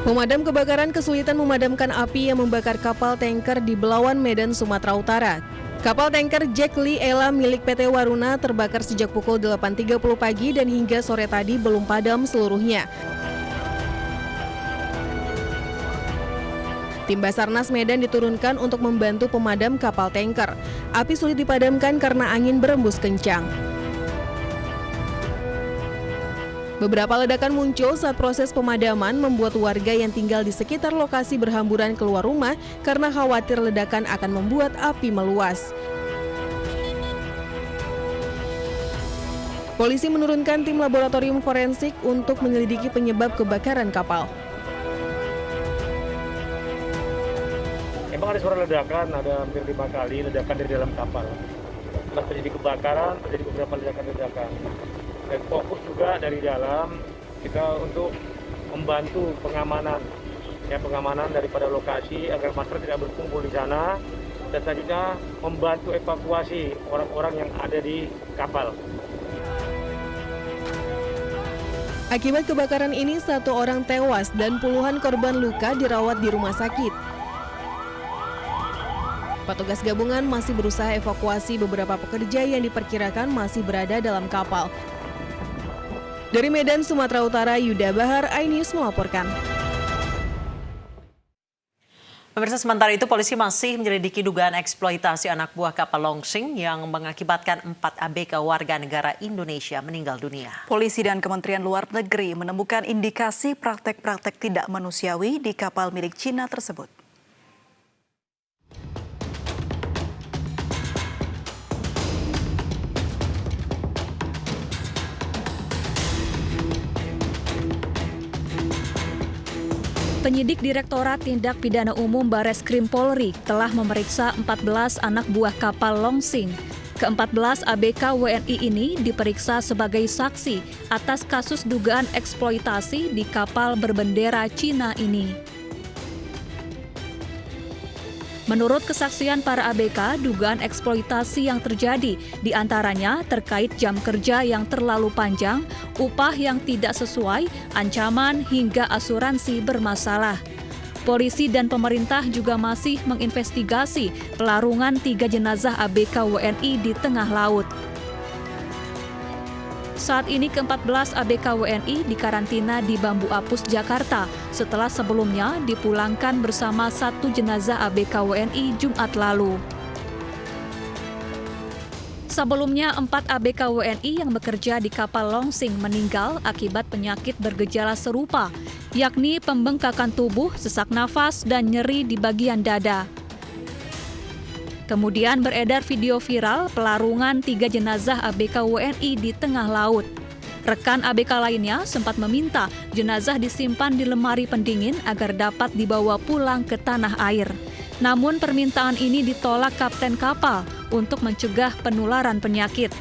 Pemadam kebakaran kesulitan memadamkan api yang membakar kapal tanker di Belawan, Medan, Sumatera Utara. Kapal tanker Jack Lee Ella milik PT Waruna terbakar sejak pukul 8.30 pagi dan hingga sore tadi belum padam seluruhnya. Tim Basarnas Medan diturunkan untuk membantu pemadam kapal tanker. Api sulit dipadamkan karena angin berembus kencang. Beberapa ledakan muncul saat proses pemadaman membuat warga yang tinggal di sekitar lokasi berhamburan keluar rumah karena khawatir ledakan akan membuat api meluas. Polisi menurunkan tim laboratorium forensik untuk menyelidiki penyebab kebakaran kapal. Memang ada suara ledakan, ada hampir 5 kali ledakan dari dalam kapal. Setelah terjadi kebakaran, terjadi beberapa ledakan-ledakan. Dan fokus juga dari dalam kita untuk membantu pengamanan daripada lokasi agar masyarakat tidak berkumpul di sana dan selanjutnya membantu evakuasi orang-orang yang ada di kapal. Akibat kebakaran ini, 1 orang tewas dan puluhan korban luka dirawat di rumah sakit. Petugas gabungan masih berusaha evakuasi beberapa pekerja yang diperkirakan masih berada dalam kapal. Dari Medan, Sumatera Utara, Yuda Bahar, iNews melaporkan. Pemirsa, sementara itu polisi masih menyelidiki dugaan eksploitasi anak buah kapal Longsing yang mengakibatkan 4 ABK warga negara Indonesia meninggal dunia. Polisi dan Kementerian Luar Negeri menemukan indikasi praktek-praktek tidak manusiawi di kapal milik Cina tersebut. Penyidik Direktorat Tindak Pidana Umum Bareskrim Polri telah memeriksa 14 anak buah kapal Longsing. Ke-14 ABK WNI ini diperiksa sebagai saksi atas kasus dugaan eksploitasi di kapal berbendera Cina ini. Menurut kesaksian para ABK, dugaan eksploitasi yang terjadi diantaranya terkait jam kerja yang terlalu panjang, upah yang tidak sesuai, ancaman hingga asuransi bermasalah. Polisi dan pemerintah juga masih menginvestigasi pelarungan 3 jenazah ABK WNI di tengah laut. Saat ini ke-14 ABK WNI dikarantina di Bambu Apus, Jakarta, setelah sebelumnya dipulangkan bersama 1 jenazah ABK WNI Jumat lalu. Sebelumnya, 4 ABK WNI yang bekerja di kapal Longsing meninggal akibat penyakit bergejala serupa, yakni pembengkakan tubuh, sesak nafas, dan nyeri di bagian dada. Kemudian beredar video viral pelarungan 3 jenazah ABK WNI di tengah laut. Rekan ABK lainnya sempat meminta jenazah disimpan di lemari pendingin agar dapat dibawa pulang ke tanah air. Namun permintaan ini ditolak kapten kapal untuk mencegah penularan penyakit.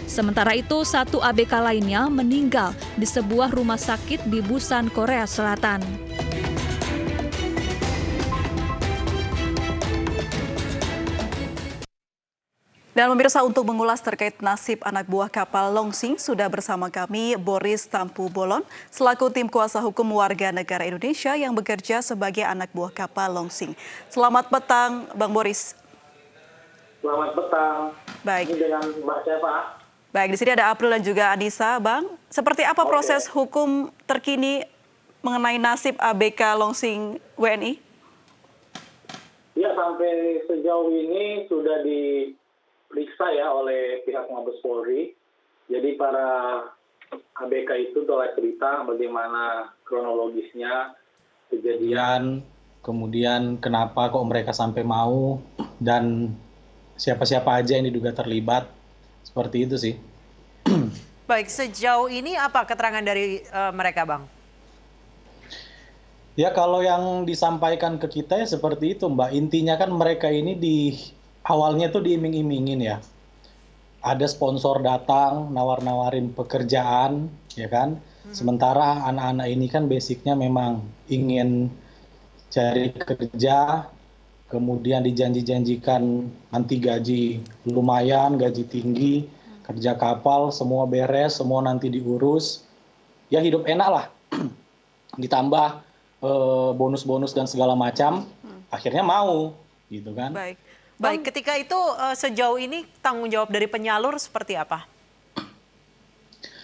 Sementara itu, 1 ABK lainnya meninggal di sebuah rumah sakit di Busan, Korea Selatan. Dan pemirsa, untuk mengulas terkait nasib anak buah kapal Longsing, sudah bersama kami Boris Tampu Bolon, selaku tim kuasa hukum warga negara Indonesia yang bekerja sebagai anak buah kapal Longsing. Selamat petang, Bang Boris. Selamat petang. Baik. Ini dengan Mbak siapa? Baik, di sini ada April dan juga Anissa, Bang. Seperti apa proses hukum terkini mengenai nasib ABK Longsing WNI? Ya, sampai sejauh ini sudah diperiksa ya oleh pihak Mabes Polri. Jadi para ABK itu telah cerita bagaimana kronologisnya kejadian, kemudian kenapa kok mereka sampai mau, dan siapa-siapa aja yang diduga terlibat. Seperti itu sih. Baik, sejauh ini apa keterangan dari mereka, Bang? Ya, kalau yang disampaikan ke kita ya seperti itu, Mbak. Intinya kan mereka ini awalnya tuh diiming-imingin ya. Ada sponsor datang, nawar-nawarin pekerjaan, ya kan. Sementara anak-anak ini kan basicnya memang ingin cari kerja, kemudian dijanji-janjikan nanti gaji lumayan, gaji tinggi, kerja kapal, semua beres, semua nanti diurus. Ya hidup enak lah. ditambah bonus-bonus dan segala macam, akhirnya mau, gitu kan? Baik, ketika itu sejauh ini tanggung jawab dari penyalur seperti apa?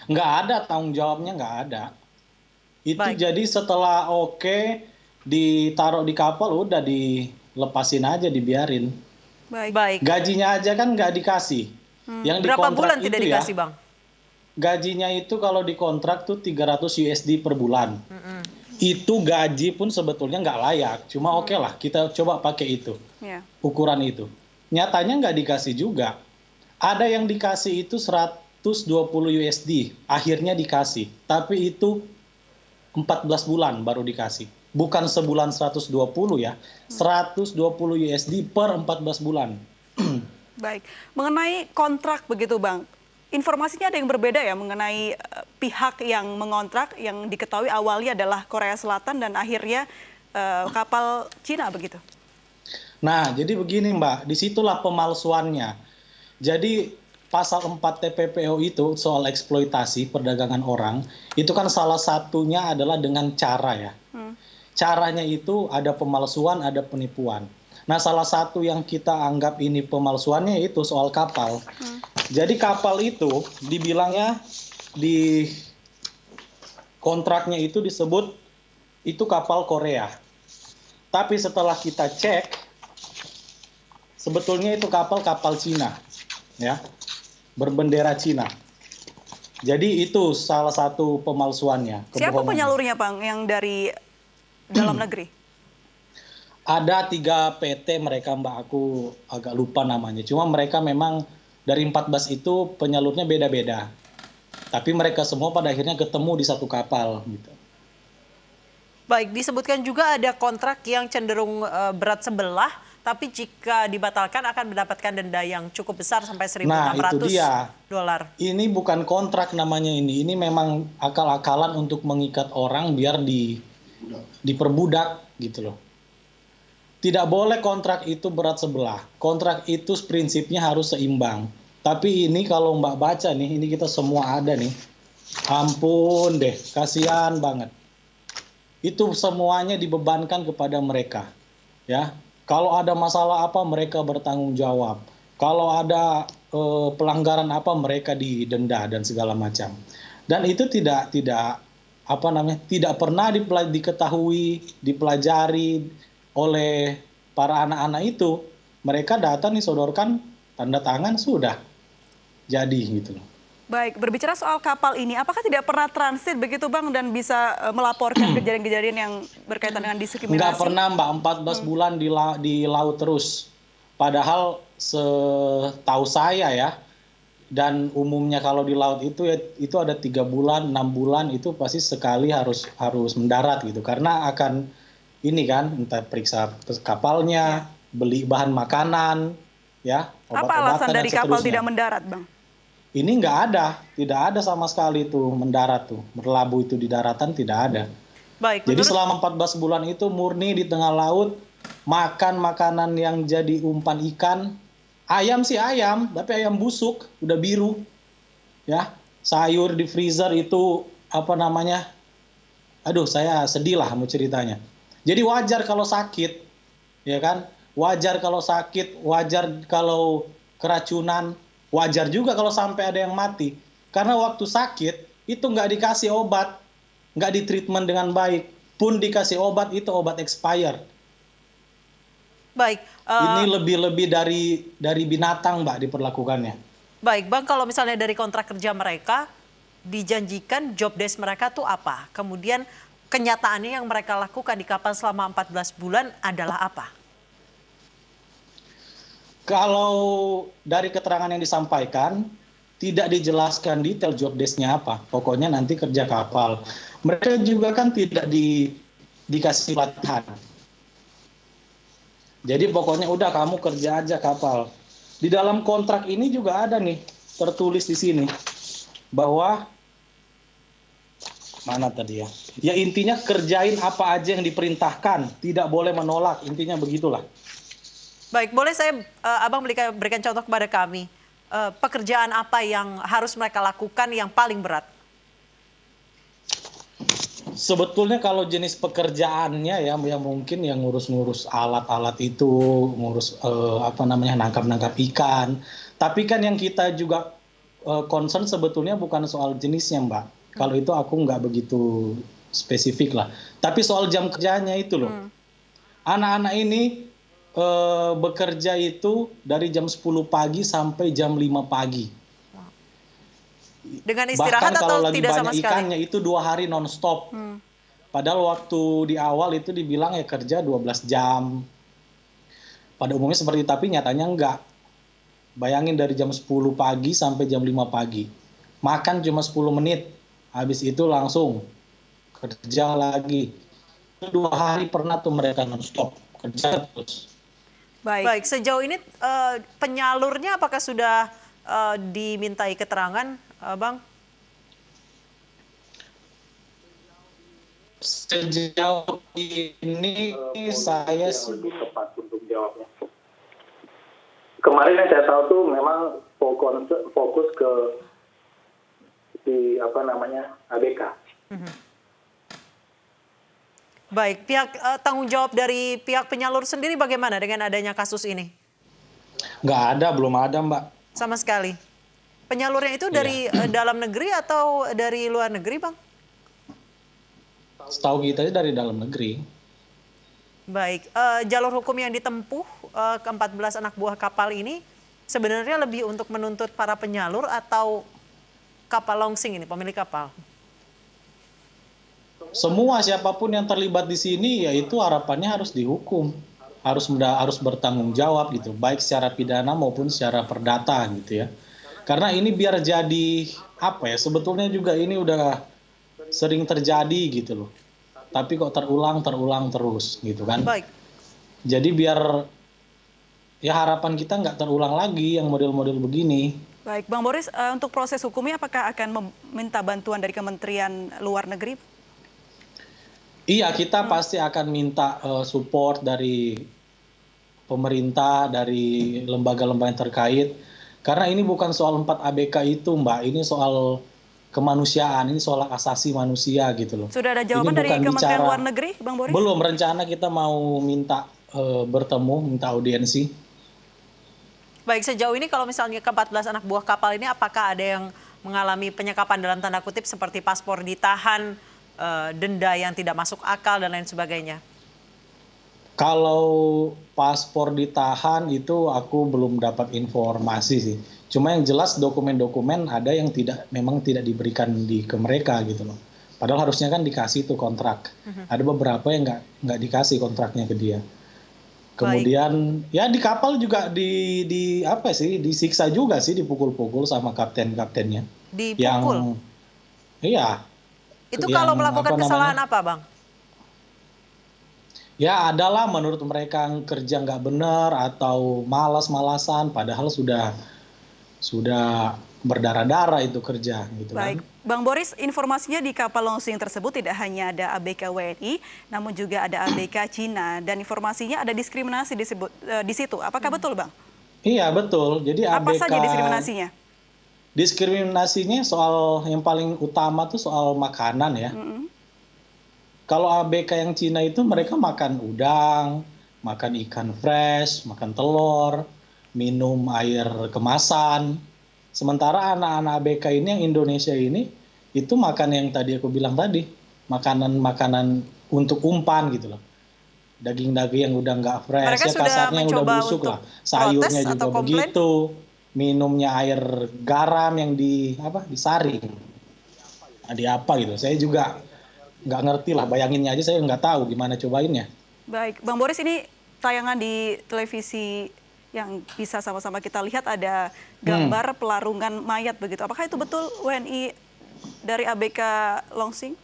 Nggak ada tanggung jawabnya, nggak ada. Itu Baik. jadi setelah oke, ditaruh di kapal, udah dilepasin aja, dibiarin. Baik. Gajinya aja kan nggak dikasih. Yang Berapa dikontrak bulan itu tidak ya, dikasih, Bang? gajinya itu kalau dikontrak tuh 300 USD per bulan. Itu gaji pun sebetulnya nggak layak. Cuma oke lah, kita coba pakai itu. Ukuran itu. Nyatanya nggak dikasih juga. Ada yang dikasih itu 120 USD. Akhirnya dikasih. Tapi itu 14 bulan baru dikasih. Bukan sebulan 120 ya. 120 USD per 14 bulan. Baik, mengenai kontrak begitu Bang, informasinya ada yang berbeda ya mengenai pihak yang mengontrak yang diketahui awalnya adalah Korea Selatan dan akhirnya kapal Cina begitu. Nah, jadi begini Mbak, disitulah pemalsuannya. Jadi pasal 4 TPPO itu soal eksploitasi perdagangan orang, itu kan salah satunya adalah dengan cara ya. Caranya itu ada pemalsuan, ada penipuan. Nah, salah satu yang kita anggap ini pemalsuannya itu soal kapal. Jadi kapal itu dibilangnya di kontraknya itu disebut itu kapal Korea. Tapi setelah kita cek, sebetulnya itu kapal Cina, ya, berbendera Cina. Jadi itu salah satu pemalsuannya. Siapa penyalurnya Bang yang dari dalam negeri? Ada 3 PT mereka Mbak, aku agak lupa namanya. Cuma mereka memang dari 14 itu penyalurnya beda-beda. Tapi mereka semua pada akhirnya ketemu di satu kapal gitu. Baik, disebutkan juga ada kontrak yang cenderung berat sebelah, tapi jika dibatalkan akan mendapatkan denda yang cukup besar sampai $1.600. Nah, itu dia. Ini bukan kontrak namanya ini. Ini memang akal-akalan untuk mengikat orang biar diperbudak gitu loh. Tidak boleh kontrak itu berat sebelah. Kontrak itu prinsipnya harus seimbang. Tapi ini kalau Mbak baca nih, ini kita semua ada nih. Ampun deh, kasihan banget. Itu semuanya dibebankan kepada mereka. Ya, kalau ada masalah apa mereka bertanggung jawab. Kalau ada pelanggaran apa mereka didenda dan segala macam. Dan itu tidak pernah diketahui, dipelajari oleh para anak-anak itu. Mereka datang disodorkan tanda tangan sudah jadi gitu. Baik, berbicara soal kapal ini, apakah tidak pernah transit begitu Bang dan bisa melaporkan kejadian-kejadian yang berkaitan dengan diskriminasi? Nggak pernah Mbak, 14 bulan di laut terus. Padahal setahu saya ya, dan umumnya kalau di laut itu ada 3 bulan, 6 bulan itu pasti sekali harus mendarat gitu. Karena akan ini kan, entah periksa kapalnya, beli bahan makanan, ya. Apa alasan dari kapal tidak mendarat, Bang? Ini nggak tidak ada sama sekali tuh mendarat tuh, berlabuh itu di daratan tidak ada. Baik. Jadi selama 14 bulan itu murni di tengah laut, makan makanan yang jadi umpan ikan. Ayam sih ayam, tapi ayam busuk, udah biru, ya. Sayur di freezer itu aduh saya sedih lah mau ceritanya. Jadi wajar kalau sakit, ya kan? Wajar kalau sakit, wajar kalau keracunan, wajar juga kalau sampai ada yang mati. Karena waktu sakit itu nggak dikasih obat, nggak ditreatment dengan baik. Pun dikasih obat itu obat expired. Baik. Ini lebih-lebih dari binatang Mbak diperlakukannya. Baik Bang, kalau misalnya dari kontrak kerja mereka dijanjikan job desk mereka tuh apa? Kemudian kenyataannya yang mereka lakukan di kapal selama 14 bulan adalah apa? Kalau dari keterangan yang disampaikan, tidak dijelaskan detail job desk-nya apa. Pokoknya nanti kerja kapal. Mereka juga kan tidak dikasih latihan. Jadi pokoknya udah kamu kerja aja kapal. Di dalam kontrak ini juga ada nih, tertulis di sini. Bahwa, mana tadi ya? Ya intinya kerjain apa aja yang diperintahkan. Tidak boleh menolak, intinya begitulah. Baik, boleh saya Abang berikan contoh kepada kami. Pekerjaan apa yang harus mereka lakukan yang paling berat? Sebetulnya kalau jenis pekerjaannya ya mungkin yang ngurus-ngurus alat-alat itu, ngurus nangkap-nangkap ikan. Tapi kan yang kita juga concern sebetulnya bukan soal jenisnya, Mbak. Kalau itu aku nggak begitu spesifik lah. Tapi soal jam kerjanya itu loh. Anak-anak ini bekerja itu dari jam 10 pagi sampai jam 5 pagi. Dengan istirahat Bahkan kalau atau lagi tidak sama banyak sekali? ikannya itu 2 hari non-stop. Padahal waktu di awal itu dibilang ya kerja 12 jam. Pada umumnya seperti itu, tapi nyatanya enggak. Bayangin dari jam 10 pagi sampai jam 5 pagi. Makan cuma 10 menit. Habis itu langsung kerja lagi. 2 hari pernah tuh mereka non-stop. Kerja terus. Baik, sejauh ini penyalurnya apakah sudah dimintai keterangan, Bang? Sejauh ini saya lebih tepat untuk jawabnya. Kemarin yang saya tahu tuh memang fokus ke ABK. Baik, tanggung jawab dari pihak penyalur sendiri bagaimana dengan adanya kasus ini? nggak ada, belum ada, Mbak. Sama sekali. Penyalurnya itu dari dalam negeri atau dari luar negeri, Bang? Setahu kita dari dalam negeri. Baik, jalur hukum yang ditempuh ke-14 anak buah kapal ini sebenarnya lebih untuk menuntut para penyalur atau kapal Longsing ini, pemilik kapal? Semua siapapun yang terlibat di sini, yaitu harapannya harus dihukum, harus bertanggung jawab gitu, baik secara pidana maupun secara perdata gitu ya. Karena ini biar jadi sebetulnya juga ini udah sering terjadi gitu loh. Tapi kok terulang terus gitu kan. Baik. Jadi biar ya harapan kita nggak terulang lagi yang model-model begini. Baik, Bang Boris, untuk proses hukumnya apakah akan meminta bantuan dari Kementerian Luar Negeri? Iya, kita pasti akan minta support dari pemerintah, dari lembaga-lembaga yang terkait. Karena ini bukan soal 4 ABK itu, Mbak. Ini soal kemanusiaan, ini soal hak asasi manusia gitu loh. Sudah ada jawaban dari Kementerian Luar Negeri, Bang Boris? Belum, rencana kita mau minta bertemu, minta audiensi. Baik, sejauh ini kalau misalnya ke-14 anak buah kapal ini apakah ada yang mengalami penyekapan dalam tanda kutip seperti paspor ditahan, denda yang tidak masuk akal dan lain sebagainya? Kalau paspor ditahan itu aku belum dapat informasi sih. Cuma yang jelas dokumen-dokumen ada yang memang tidak diberikan ke mereka gitu loh. Padahal harusnya kan dikasih tuh kontrak. Ada beberapa yang nggak dikasih kontraknya ke dia. Kemudian ya di kapal juga disiksa juga sih, dipukul-pukul sama kapten-kaptennya. Dipukul? Iya. Itu kalau melakukan kesalahan apa, Bang? Ya adalah menurut mereka kerja nggak benar atau malas-malasan, padahal sudah berdarah-darah itu kerja gitu. Baik, Bang Boris, informasinya di kapal Longsing tersebut tidak hanya ada ABK WNI, namun juga ada ABK Cina, dan informasinya ada diskriminasi di situ. Apakah betul, Bang? Iya betul. Jadi apa ABK, saja diskriminasinya? Diskriminasinya soal yang paling utama tuh soal makanan ya. Kalau ABK yang Cina itu mereka makan udang, makan ikan fresh, makan telur, minum air kemasan. Sementara anak-anak ABK ini yang Indonesia ini itu makan yang tadi aku bilang tadi, makanan-makanan untuk umpan gitu loh. Daging-daging yang udah nggak fresh, mereka ya kasarnya yang udah busuk lah. Sayurnya juga begitu, minumnya air garam yang disaring. Gitu. Saya juga nggak ngerti lah, bayanginnya aja saya nggak tahu gimana cobainnya. Baik, Bang Boris, ini tayangan di televisi yang bisa sama-sama kita lihat ada gambar pelarungan mayat begitu. Apakah itu betul WNI dari ABK Longsing?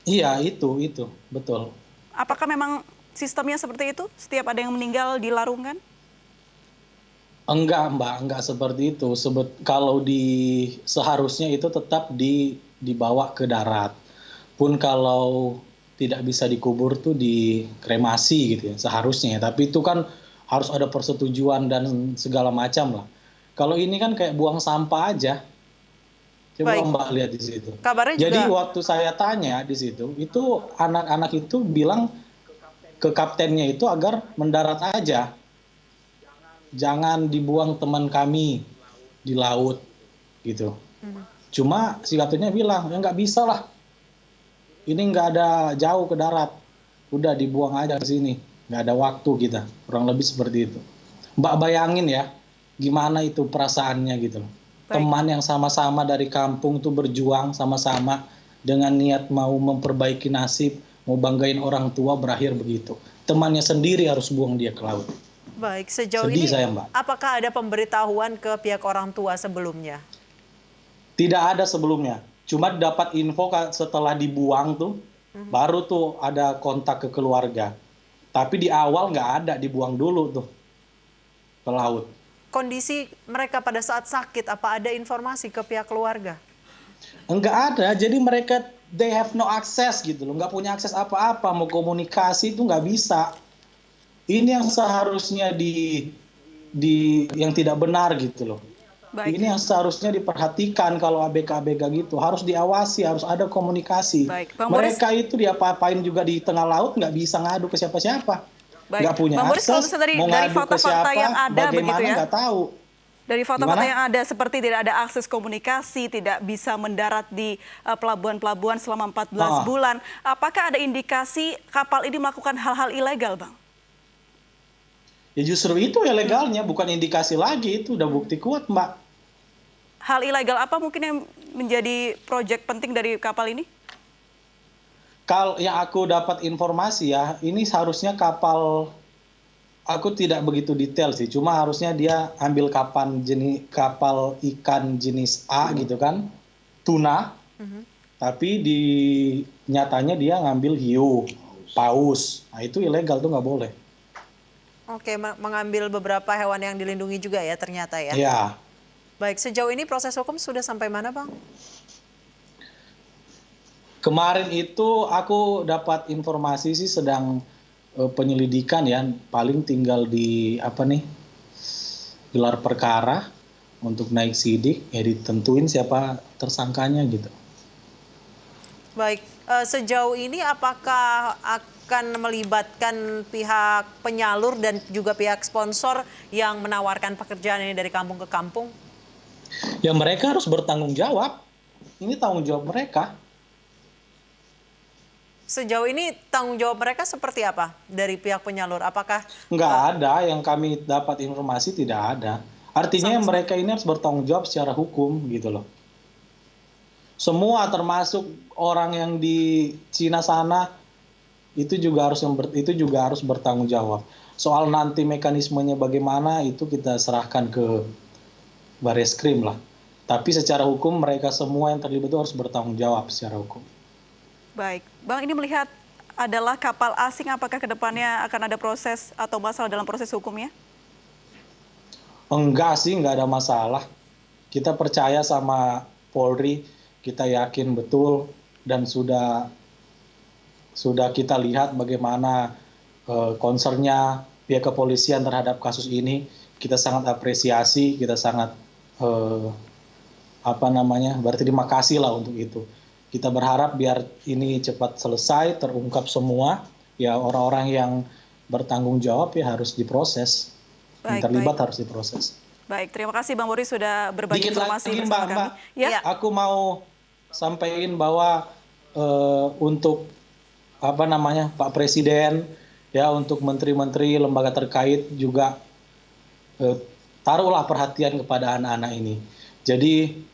Iya, itu betul. Apakah memang sistemnya seperti itu? Setiap ada yang meninggal dilarungkan? Enggak, Mbak, enggak seperti itu. Kalau seharusnya itu tetap dibawa ke darat. Pun kalau tidak bisa dikubur tuh dikremasi gitu ya seharusnya. Tapi itu kan harus ada persetujuan dan segala macam lah. Kalau ini kan kayak buang sampah aja. Coba Baik. Mbak lihat di situ. Kabarnya Jadi juga waktu saya tanya di situ, itu anak-anak itu bilang ke kaptennya itu agar mendarat aja. Jangan dibuang teman kami di laut gitu. Cuma si kaptennya bilang, ya nggak bisa lah. Ini nggak ada jauh ke darat. Udah dibuang aja ke sini. Nggak ada waktu kita. Kurang lebih seperti itu. Mbak bayangin ya, gimana itu perasaannya gitu loh. Baik. Teman yang sama-sama dari kampung tuh berjuang sama-sama dengan niat mau memperbaiki nasib, mau banggain orang tua, berakhir begitu. Temannya sendiri harus buang dia ke laut. baik, sejauh Sedih ini saya, Mbak. apakah ada pemberitahuan ke pihak orang tua sebelumnya? Tidak ada sebelumnya. Cuma dapat info setelah dibuang tuh, baru tuh ada kontak ke keluarga. Tapi di awal nggak ada, dibuang dulu tuh ke laut. Kondisi mereka pada saat sakit, apa ada informasi ke pihak keluarga? Enggak ada, jadi mereka they have no access gitu loh, nggak punya akses apa-apa, mau komunikasi itu nggak bisa. Ini yang seharusnya yang tidak benar gitu loh. Baik. Ini yang seharusnya diperhatikan kalau ABK-ABK gitu, harus diawasi, harus ada komunikasi. Baik, Bang Boris. Mereka itu diapa-apain juga di tengah laut, nggak bisa ngadu ke siapa-siapa. Baik. Nggak punya Bang Boris, kalau akses, misalnya dari mau ngadu ke fakta-fakta siapa, yang ada begitu bagaimana ya. nggak tahu. Dari fakta-fakta Gimana? yang ada seperti tidak ada akses komunikasi, tidak bisa mendarat di pelabuhan-pelabuhan selama 14 bulan. Apakah ada indikasi kapal ini melakukan hal-hal ilegal, Bang? Ya justru itu ya legalnya, bukan indikasi lagi, itu udah bukti kuat, Mbak. Hal ilegal apa mungkin yang menjadi proyek penting dari kapal ini? Kalau yang aku dapat informasi ya, ini seharusnya kapal, aku tidak begitu detail sih, cuma harusnya dia ambil kapal ikan jenis A gitu kan, tuna, tapi nyatanya dia ngambil hiu, paus, nah itu ilegal tuh nggak boleh. Oke, mengambil beberapa hewan yang dilindungi juga ya ternyata ya. Ya, Baik, sejauh ini proses hukum sudah sampai mana, Bang? kemarin itu aku dapat informasi sih sedang penyelidikan ya, paling tinggal gelar perkara untuk naik sidik, ya ditentuin siapa tersangkanya gitu. Baik, sejauh ini apakah akan melibatkan pihak penyalur dan juga pihak sponsor yang menawarkan pekerjaan ini dari kampung ke kampung? Ya mereka harus bertanggung jawab. Ini tanggung jawab mereka. Sejauh ini tanggung jawab mereka seperti apa dari pihak penyalur? Apakah Nggak ada, yang kami dapat informasi tidak ada. Artinya mereka ini harus bertanggung jawab secara hukum gitu loh. Semua termasuk orang yang di Cina sana itu juga harus bertanggung jawab. Soal nanti mekanismenya bagaimana itu kita serahkan ke Bareskrim lah. Tapi secara hukum mereka semua yang terlibat itu harus bertanggung jawab secara hukum. Baik, Bang, ini melihat adalah kapal asing, apakah kedepannya akan ada proses atau masalah dalam proses hukumnya? Enggak sih, nggak ada masalah. Kita percaya sama Polri, kita yakin betul dan sudah kita lihat bagaimana concernnya pihak kepolisian terhadap kasus ini. Kita sangat apresiasi, kita sangat berterima kasih lah untuk itu. Kita berharap biar ini cepat selesai, terungkap semua, ya orang-orang yang bertanggung jawab ya harus diproses, yang terlibat harus diproses. Baik, terima kasih Bang Boris sudah berbagi Dikit informasi lagi, bersama kami. Mbak. Ya. Aku mau sampaikan bahwa untuk Pak Presiden, ya untuk menteri-menteri lembaga terkait juga taruhlah perhatian kepada anak-anak ini. Jadi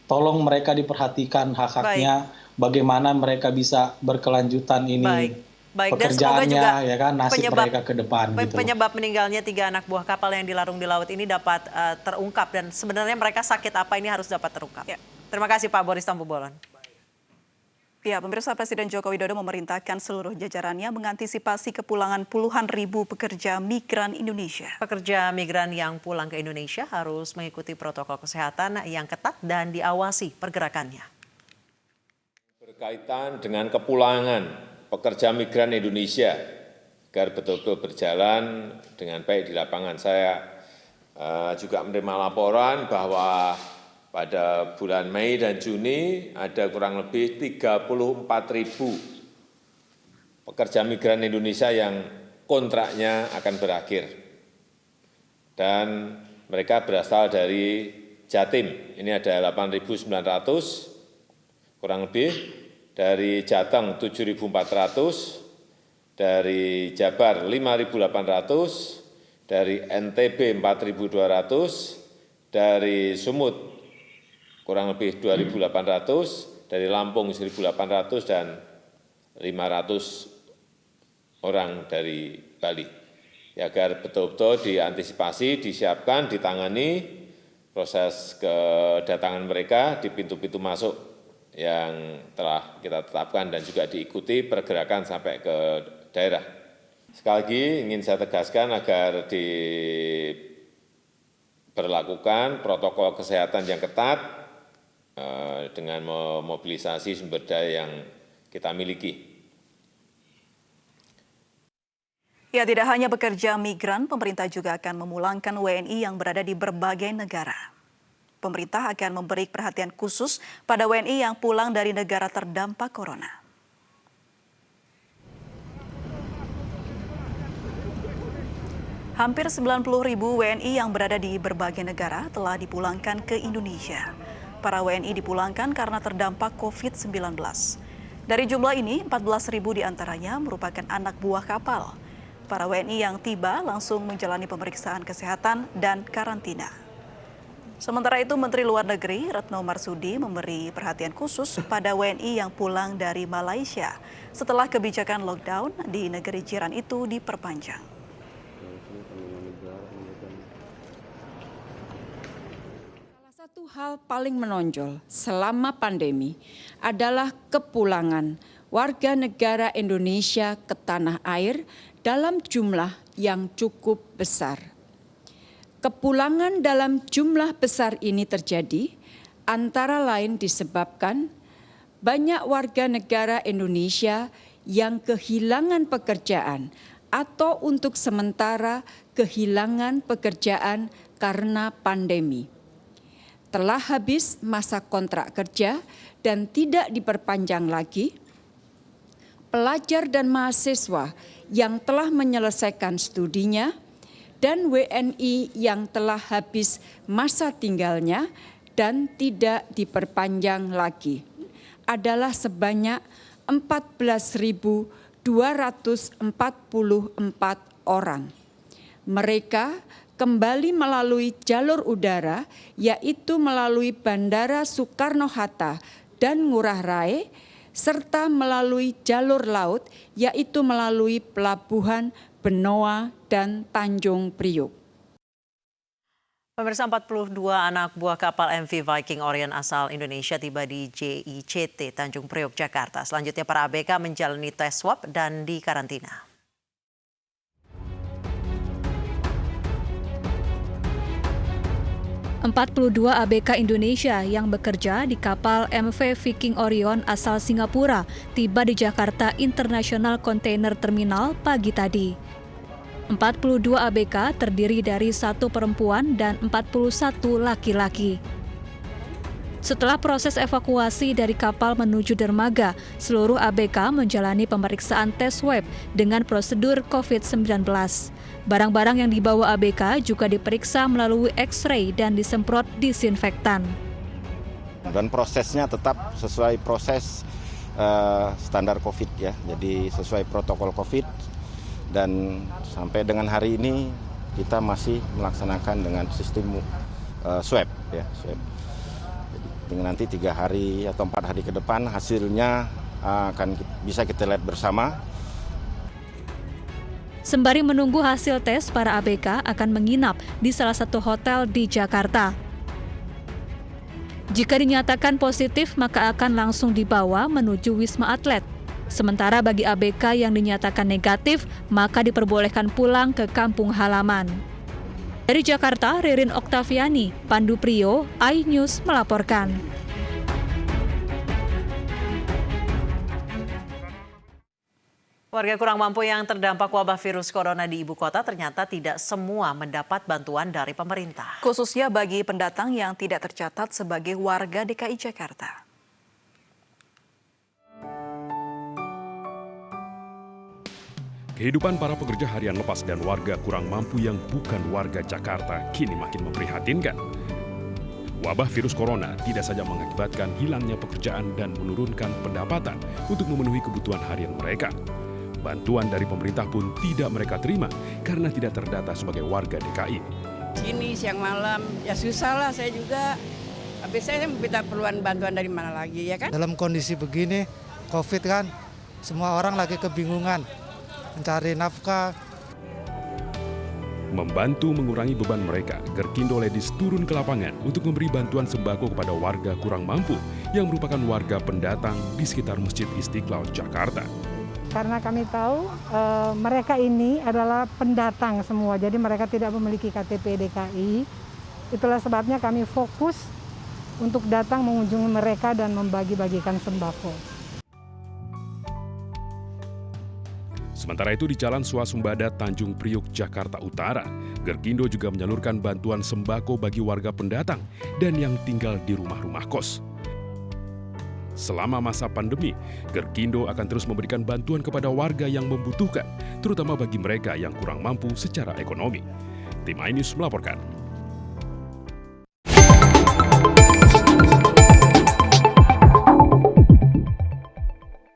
tolong mereka diperhatikan hak-haknya, bagaimana mereka bisa berkelanjutan ini pekerjaannya, ya kan, nasib mereka ke depan. Penyebab meninggalnya 3 anak buah kapal yang dilarung di laut ini dapat terungkap dan sebenarnya mereka sakit apa ini harus dapat terungkap. Ya. Terima kasih Pak Boris Tampu Bolon. Ya, pemirsa, Presiden Joko Widodo memerintahkan seluruh jajarannya mengantisipasi kepulangan puluhan ribu pekerja migran Indonesia. Pekerja migran yang pulang ke Indonesia harus mengikuti protokol kesehatan yang ketat dan diawasi pergerakannya. Berkaitan dengan kepulangan pekerja migran Indonesia agar betul-betul berjalan dengan baik di lapangan, saya juga menerima laporan bahwa pada bulan Mei dan Juni ada kurang lebih 34.000 pekerja migran Indonesia yang kontraknya akan berakhir. Dan mereka berasal dari Jatim, ini ada 8.900 kurang lebih, dari Jateng 7.400, dari Jabar 5.800, dari NTB 4.200, dari Sumut kurang lebih 2.800, dari Lampung 1.800, dan 500 orang dari Bali. Ya, agar betul-betul diantisipasi, disiapkan, ditangani proses kedatangan mereka di pintu-pintu masuk yang telah kita tetapkan dan juga diikuti pergerakan sampai ke daerah. Sekali lagi ingin saya tegaskan agar diberlakukan protokol kesehatan yang ketat dengan memobilisasi sumber daya yang kita miliki. Ya, tidak hanya pekerja migran, pemerintah juga akan memulangkan WNI yang berada di berbagai negara. Pemerintah akan memberi perhatian khusus pada WNI yang pulang dari negara terdampak corona. Hampir 90.000 WNI yang berada di berbagai negara telah dipulangkan ke Indonesia. Para WNI dipulangkan karena terdampak COVID-19. Dari jumlah ini, 14.000 diantaranya merupakan anak buah kapal. Para WNI yang tiba langsung menjalani pemeriksaan kesehatan dan karantina. Sementara itu, Menteri Luar Negeri Retno Marsudi memberi perhatian khusus pada WNI yang pulang dari Malaysia setelah kebijakan lockdown di negeri jiran itu diperpanjang. Satu hal paling menonjol selama pandemi adalah kepulangan warga negara Indonesia ke tanah air dalam jumlah yang cukup besar. Kepulangan dalam jumlah besar ini terjadi antara lain disebabkan banyak warga negara Indonesia yang kehilangan pekerjaan atau untuk sementara kehilangan pekerjaan karena pandemi. Telah habis masa kontrak kerja dan tidak diperpanjang lagi, pelajar dan mahasiswa yang telah menyelesaikan studinya, dan WNI yang telah habis masa tinggalnya dan tidak diperpanjang lagi adalah sebanyak 14.244 orang. Mereka kembali melalui jalur udara, yaitu melalui Bandara Soekarno-Hatta dan Ngurah Rai, serta melalui jalur laut, yaitu melalui Pelabuhan Benoa dan Tanjung Priok. Pemirsa, 42 anak buah kapal MV Viking Orion asal Indonesia tiba di JICT Tanjung Priok, Jakarta. Selanjutnya para ABK menjalani tes swab dan dikarantina. ...42 ABK Indonesia yang bekerja di kapal MV Viking Orion asal Singapura tiba di Jakarta International Container Terminal pagi tadi. 42 ABK terdiri dari 1 perempuan dan 41 laki-laki. Setelah proses evakuasi dari kapal menuju dermaga, seluruh ABK menjalani pemeriksaan tes swab dengan prosedur COVID-19. Barang-barang yang dibawa ABK juga diperiksa melalui X-ray dan disemprot disinfektan. Dan prosesnya tetap sesuai proses standar COVID ya, jadi sesuai protokol COVID. Dan sampai dengan hari ini kita masih melaksanakan dengan sistem swab ya, swab. Dengan nanti 3 hari atau 4 hari ke depan hasilnya akan bisa kita lihat bersama. Sembari menunggu hasil tes, para ABK akan menginap di salah satu hotel di Jakarta. Jika dinyatakan positif, maka akan langsung dibawa menuju Wisma Atlet. Sementara bagi ABK yang dinyatakan negatif, maka diperbolehkan pulang ke kampung halaman. Dari Jakarta, Ririn Oktaviani, Pandu Priyo, iNews melaporkan. Warga kurang mampu yang terdampak wabah virus corona di ibu kota ternyata tidak semua mendapat bantuan dari pemerintah. Khususnya bagi pendatang yang tidak tercatat sebagai warga DKI Jakarta. Kehidupan para pekerja harian lepas dan warga kurang mampu yang bukan warga Jakarta kini makin memprihatinkan. Wabah virus corona tidak saja mengakibatkan hilangnya pekerjaan dan menurunkan pendapatan untuk memenuhi kebutuhan harian mereka. Bantuan dari pemerintah pun tidak mereka terima karena tidak terdata sebagai warga DKI. Sini siang malam, ya susah lah saya juga. Habis saya minta perluan bantuan dari mana lagi ya kan? Dalam kondisi begini, COVID kan, semua orang lagi kebingungan mencari nafkah. Membantu mengurangi beban mereka, Gerkindo Ladies turun ke lapangan untuk memberi bantuan sembako kepada warga kurang mampu yang merupakan warga pendatang di sekitar Masjid Istiqlal, Jakarta. Karena kami tahu mereka ini adalah pendatang semua, jadi mereka tidak memiliki KTP DKI. Itulah sebabnya kami fokus untuk datang mengunjungi mereka dan membagi-bagikan sembako. Sementara itu di Jalan Swasembada Tanjung Priuk, Jakarta Utara, Gerkindo juga menyalurkan bantuan sembako bagi warga pendatang dan yang tinggal di rumah-rumah kos. Selama masa pandemi, Gerkindo akan terus memberikan bantuan kepada warga yang membutuhkan, terutama bagi mereka yang kurang mampu secara ekonomi. Tim iNews melaporkan.